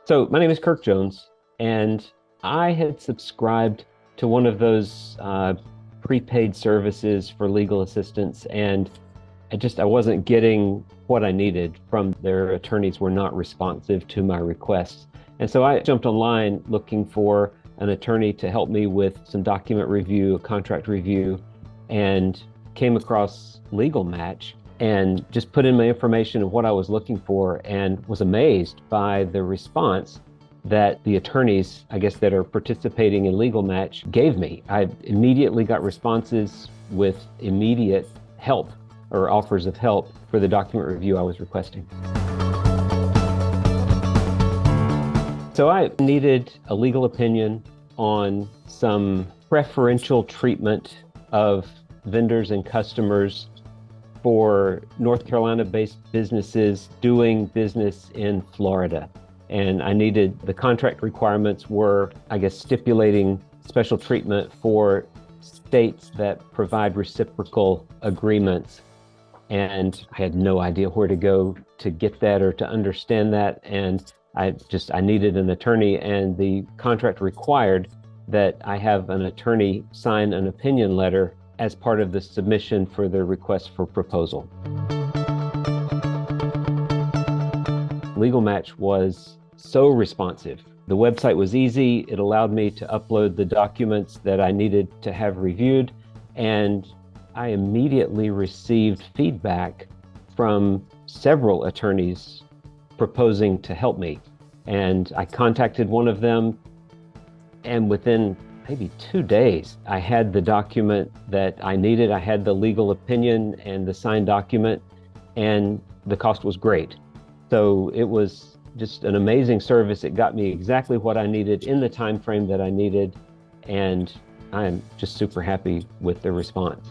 So my name is Kirk Jones, and I had subscribed to one of those prepaid services for legal assistance, and I wasn't getting what I needed from their attorneys were not responsive to my requests. And so I jumped online looking for an attorney to help me with some document review, a contract review, and came across LegalMatch and just put in my information of what I was looking for and was amazed by the response that the attorneys, I guess, that are participating in LegalMatch gave me. I immediately got responses with immediate help or offers of help for the document review I was requesting. So I needed a legal opinion on some preferential treatment of vendors and customers for North Carolina-based businesses doing business in Florida. And I needed, the contract requirements were, I guess, stipulating special treatment for states that provide reciprocal agreements. And I had no idea where to go to get that or to understand that. And I needed an attorney, and the contract required that I have an attorney sign an opinion letter as part of the submission for the request for proposal. LegalMatch was so responsive. The website was easy. It allowed me to upload the documents that I needed to have reviewed, and I immediately received feedback from several attorneys proposing to help me. And I contacted one of them, and within maybe 2 days, I had the document that I needed. I had the legal opinion and the signed document, and the cost was great. So it was just an amazing service. It got me exactly what I needed in the time frame that I needed, and I am just super happy with the response.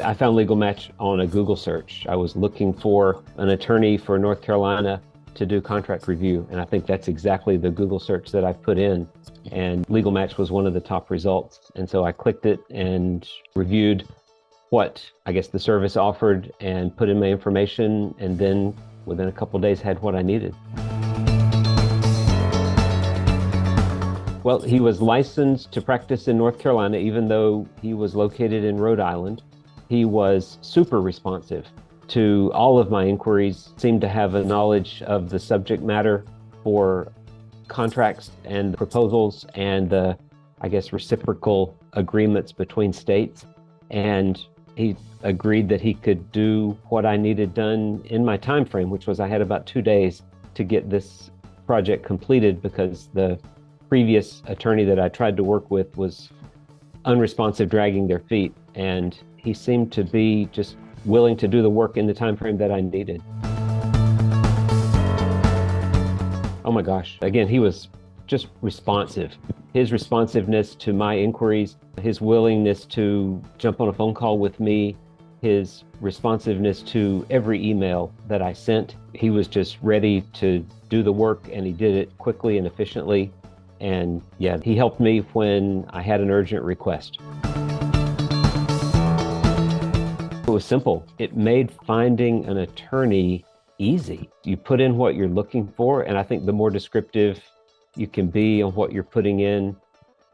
I found LegalMatch on a Google search. I was looking for an attorney for North Carolina to do contract review, and I think that's exactly the Google search that I put in, and LegalMatch was one of the top results. And so I clicked it and reviewed what I guess the service offered and put in my information, and then within a couple of days had what I needed. Well, he was licensed to practice in North Carolina, even though he was located in Rhode Island. He was super responsive to all of my inquiries, seemed to have a knowledge of the subject matter for contracts and proposals and the, I guess, reciprocal agreements between states. And he agreed that he could do what I needed done in my time frame, which was I had about 2 days to get this project completed because the previous attorney that I tried to work with was unresponsive, dragging their feet. And he seemed to be just willing to do the work in the time frame that I needed. Oh my gosh. Again, he was just responsive. His responsiveness to my inquiries, his willingness to jump on a phone call with me, his responsiveness to every email that I sent. He was just ready to do the work, and he did it quickly and efficiently. And yeah, he helped me when I had an urgent request. It was simple. It made finding an attorney easy. You put in what you're looking for, and I think the more descriptive you can be on what you're putting in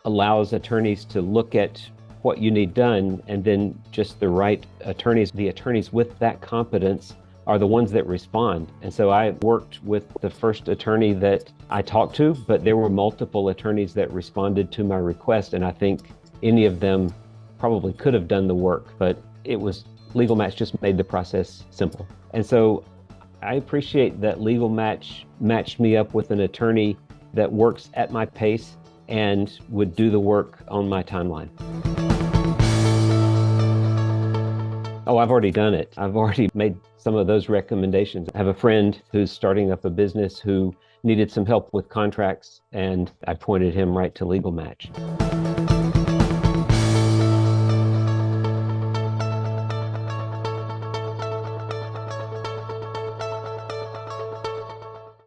allows attorneys to look at what you need done, and then just the right attorneys, the attorneys with that competence are the ones that respond. And so I worked with the first attorney that I talked to, but there were multiple attorneys that responded to my request, and I think any of them probably could have done the work, but LegalMatch just made the process simple. And so I appreciate that LegalMatch matched me up with an attorney that works at my pace and would do the work on my timeline. Oh, I've already done it. I've already made some of those recommendations. I have a friend who's starting up a business who needed some help with contracts, and I pointed him right to LegalMatch.